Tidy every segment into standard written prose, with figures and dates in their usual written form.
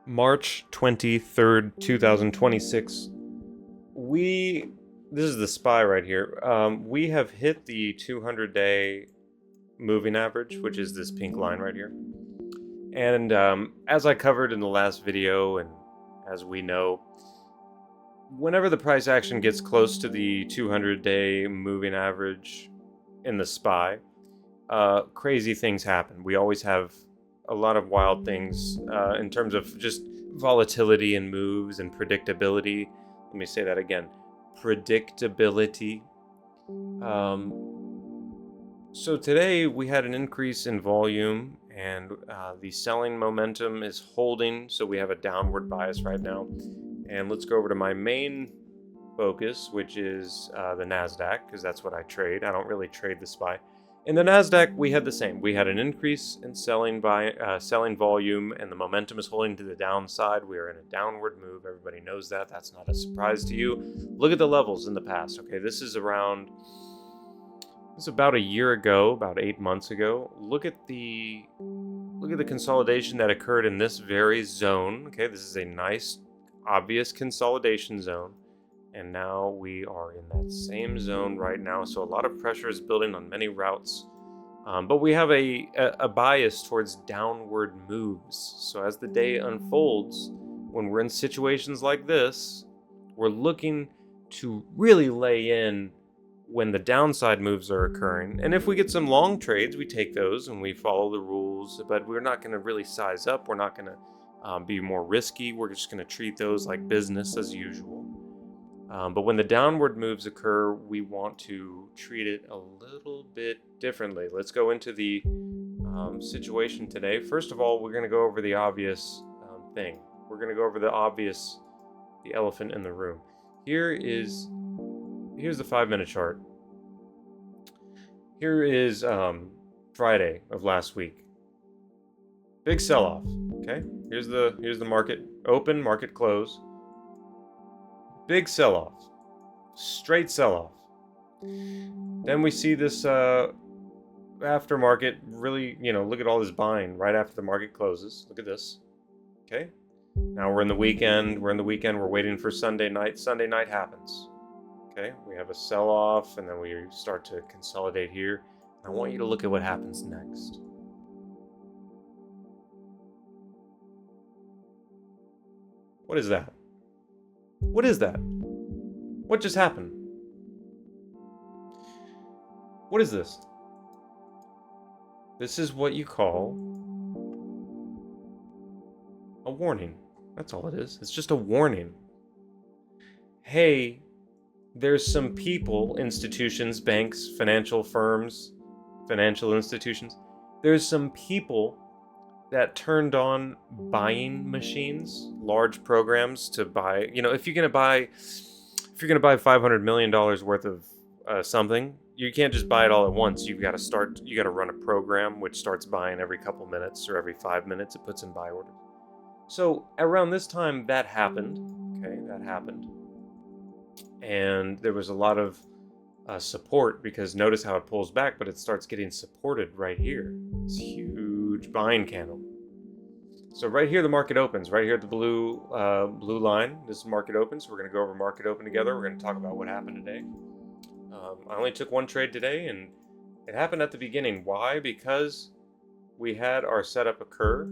March 23rd, 2026. This is the SPY right here. We have hit the 200-day moving average, which is this pink line right here. And as I covered in the last video, and as we know, whenever the price action gets close to the 200-day moving average in the SPY, crazy things happen. We always have a lot of wild things in terms of just volatility and moves and predictability. Let me say that again. Predictability. So today we had an increase in volume, and the selling momentum is holding, so we have a downward bias right now. And let's go over to my main focus, which is the NASDAQ, because that's what I trade. I don't really trade the SPY. In the NASDAQ, we had the same. We had an increase in selling volume, and the momentum is holding to the downside. We are in a downward move. Everybody knows that. That's not a surprise to you. Look at the levels in the past. Okay, this is about a year ago, about 8 months ago. Look at the consolidation that occurred in this very zone. Okay, this is a nice, obvious consolidation zone. And now we are in that same zone right now. So a lot of pressure is building on many routes. But we have a bias towards downward moves. So as the day unfolds, when we're in situations like this, we're looking to really lay in when the downside moves are occurring. And if we get some long trades, we take those and we follow the rules. But we're not going to really size up. We're not going to be more risky. We're just going to treat those like business as usual. But when the downward moves occur, we want to treat it a little bit differently. Let's go into the situation today. First of all, we're going to go over the obvious thing. We're going to go over the elephant in the room. Here's the 5-minute chart. Here is Friday of last week. Big sell-off. Okay, here's the market open, market close. Big sell-off, straight sell-off. Then we see this aftermarket really, look at all this buying right after the market closes. Look at this. Okay. Now we're in the weekend. We're waiting for Sunday night. Sunday night happens. Okay. We have a sell-off, and then we start to consolidate here. I want you to look at what happens next. What is that? What is that? What just happened? What is this? This is what you call a warning. That's all it is. It's just a warning. Hey, there's some people, institutions, banks, financial firms, financial institutions. There's some people that turned on buying machines, large programs to buy. If you're gonna buy $500 million worth of something, you can't just buy it all at once. You got to run a program which starts buying every couple minutes or every 5 minutes. It puts in buy orders. So around this time, that happened. Okay, that happened, and there was a lot of support, because notice how it pulls back, but it starts getting supported right here. It's huge buying candle. So right here the market opens. Right here at the blue line, this market opens. We're going to go over market open together. We're going to talk about what happened today. I only took one trade today, and it happened at the beginning. Why? Because we had our setup occur.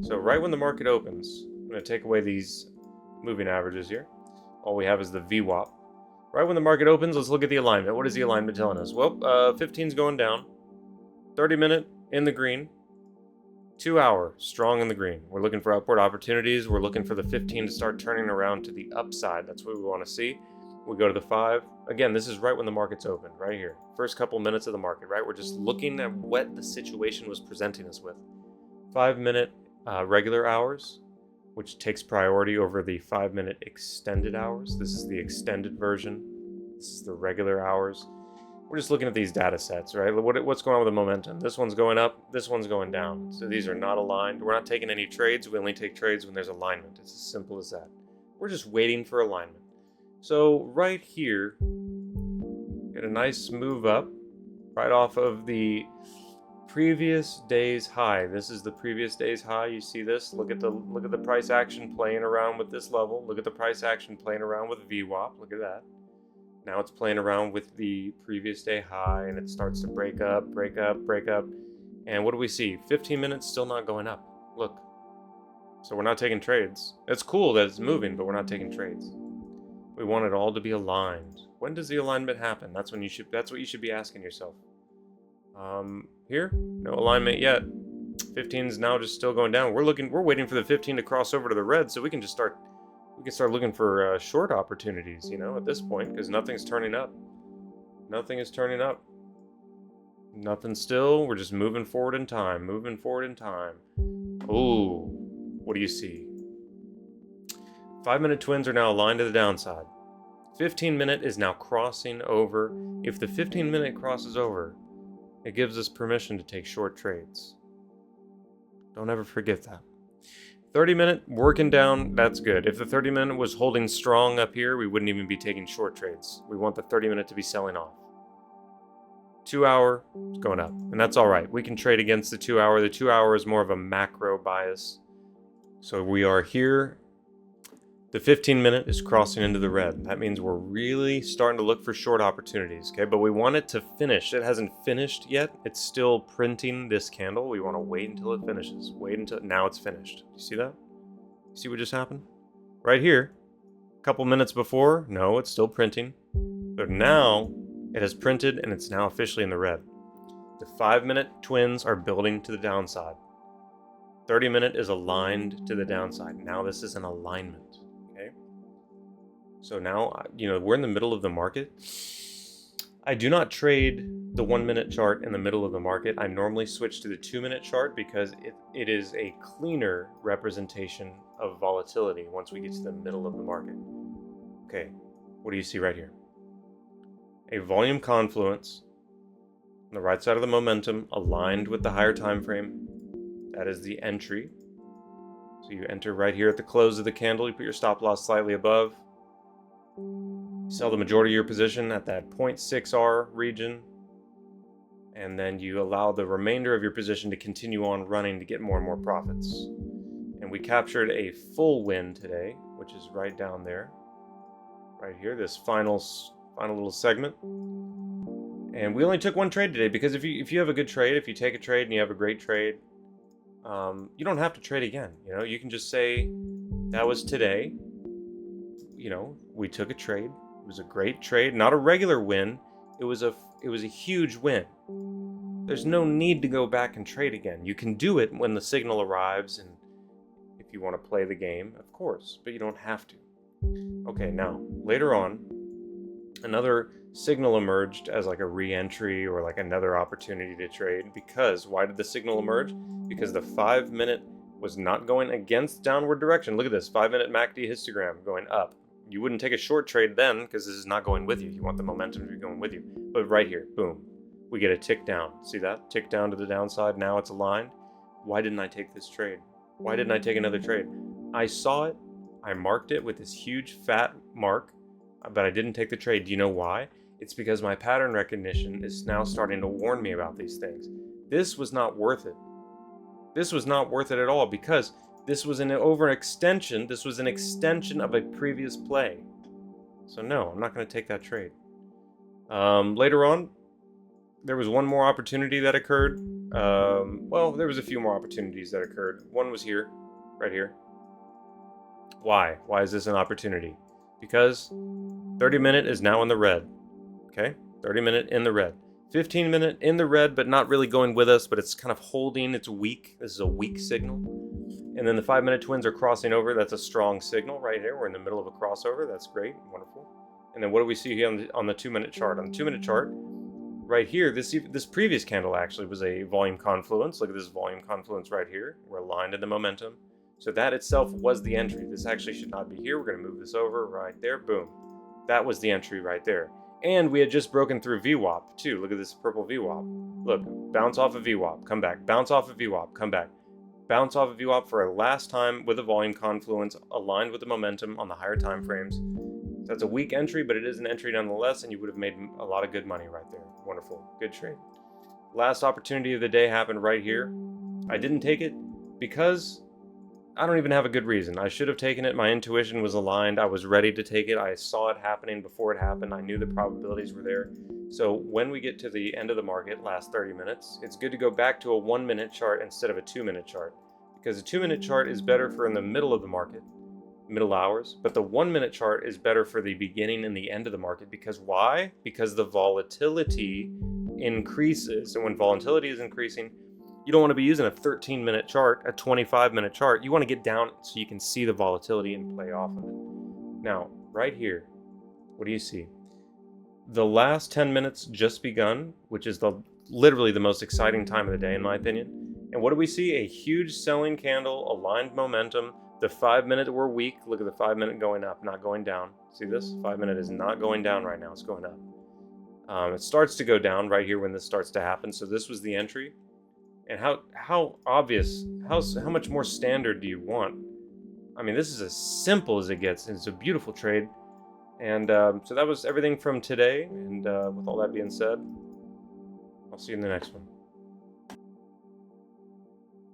So right when the market opens, I'm going to take away these moving averages here. All we have is the VWAP. Right when the market opens, let's look at the alignment. What is the alignment telling us? Well, 15 is going down. 30-minute in the green. 2-hour strong in the green. We're looking for upward opportunities. We're looking for the 15 to start turning around to the upside. That's what we want to see. We go to the 5. Again, this is right when the market's open, right here. First couple minutes of the market, right? We're just looking at what the situation was presenting us with. 5-minute regular hours, which takes priority over the 5-minute extended hours. This is the extended version. This is the regular hours. We're just looking at these data sets, right? What's going on with the momentum? This one's going up, this one's going down. So these are not aligned. We're not taking any trades. We only take trades when there's alignment. It's as simple as that. We're just waiting for alignment. So right here, get a nice move up right off of the Previous day's high. This is the previous day's high. You see this? Look at the price action playing around with this level. Look at the price action playing around with VWAP. Look at that. Now it's playing around with the previous day high, and it starts to break up, break up, break up. And what do we see? 15 minutes still not going up. Look. So we're not taking trades. It's cool that it's moving, but we're not taking trades. We want it all to be aligned. When does the alignment happen? That's what you should be asking yourself. Here, no alignment yet. 15 is now just still going down. We're waiting for the 15 to cross over to the red, so we can start looking for short opportunities, at this point, because nothing's turning up. Nothing is turning up. Nothing still. We're just moving forward in time. Ooh, what do you see? 5-minute twins are now aligned to the downside. 15-minute is now crossing over. If the 15-minute crosses over, it gives us permission to take short trades. Don't ever forget that. 30-minute working down, that's good. If the 30-minute was holding strong up here, we wouldn't even be taking short trades. We want the 30-minute to be selling off. 2-hour is going up, and that's all right. We can trade against the 2-hour. The 2-hour is more of a macro bias. So we are here. The 15-minute is crossing into the red. That means we're really starting to look for short opportunities, okay? But we want it to finish. It hasn't finished yet. It's still printing this candle. We want to wait until it finishes. Wait until now it's finished. You see that? You see what just happened? Right here, a couple minutes before, no, it's still printing. But now it has printed and it's now officially in the red. The 5-minute twins are building to the downside. 30-minute is aligned to the downside. Now this is an alignment. So now, we're in the middle of the market. I do not trade the 1-minute chart in the middle of the market. I normally switch to the 2-minute chart because it is a cleaner representation of volatility once we get to the middle of the market. Okay, what do you see right here? A volume confluence on the right side of the momentum aligned with the higher time frame. That is the entry. So you enter right here at the close of the candle. You put your stop loss slightly above. Sell the majority of your position at that 0.6R region, and then you allow the remainder of your position to continue on running to get more and more profits. And we captured a full win today, which is right down there, right here, this final little segment. And we only took one trade today because if you have a good trade, if you take a trade and you have a great trade, you don't have to trade again. You can just say that was today. We took a trade. It was a great trade, not a regular win. It was a huge win. There's no need to go back and trade again. You can do it when the signal arrives, and if you want to play the game, of course, but you don't have to. Okay, now later on, another signal emerged as like a re-entry or like another opportunity to trade. Because why did the signal emerge? Because the 5-minute was not going against downward direction. Look at this 5-minute MACD histogram going up. You wouldn't take a short trade then because this is not going with you. You want the momentum to be going with you. But right here, boom, we get a tick down. See that? Tick down to the downside. Now it's aligned. Why didn't I take this trade? Why didn't I take another trade? I saw it. I marked it with this huge fat mark, but I didn't take the trade. Do you know why? It's because my pattern recognition is now starting to warn me about these things. This was not worth it. This was not worth it at all because this was an overextension. This was an extension of a previous play. So no, I'm not going to take that trade. Later on, there was one more opportunity that occurred. There was a few more opportunities that occurred. One was here, right here. Why? Why is this an opportunity? Because 30-minute is now in the red. Okay, 30-minute in the red. 15-minute in the red, but not really going with us, but it's kind of holding. It's weak. This is a weak signal. And then the 5-minute twins are crossing over. That's a strong signal right here. We're in the middle of a crossover. That's great. Wonderful. And then what do we see here on the 2-minute chart? On the 2-minute chart, right here, this previous candle actually was a volume confluence. Look at this volume confluence right here. We're aligned in the momentum. So that itself was the entry. This actually should not be here. We're going to move this over right there. Boom. That was the entry right there. And we had just broken through VWAP too. Look at this purple VWAP. Look, bounce off of VWAP, come back. Bounce off of VWAP, come back. Bounce off of VWAP for a last time with a volume confluence aligned with the momentum on the higher time frames. That's a weak entry, but it is an entry nonetheless, and you would have made a lot of good money right there. Wonderful. Good trade. last opportunity of the day happened right here. I didn't take it because I don't even have a good reason. I should have taken it. My intuition was aligned. I was ready to take it. I saw it happening before it happened. I knew the probabilities were there. So when we get to the end of the market, last 30 minutes, it's good to go back to a 1-minute chart instead of a 2-minute chart, because a 2-minute chart is better for in the middle of the market, middle hours, but the 1-minute chart is better for the beginning and the end of the market. Because why? Because the volatility increases. And when volatility is increasing, you don't want to be using a 13-minute chart, a 25-minute chart. You want to get down so you can see the volatility and play off of it. Now, right here, what do you see? The last 10 minutes just begun, which is literally the most exciting time of the day, in my opinion. And what do we see? A huge selling candle, aligned momentum. The 5-minute were weak. Look at the 5-minute going up, not going down. See this? 5-minute is not going down right now. It's going up. It starts to go down right here when this starts to happen. So this was the entry. And how obvious, how much more standard do you want? I mean, this is as simple as it gets. It's a beautiful trade. And so that was everything from today. And with all that being said, I'll see you in the next one.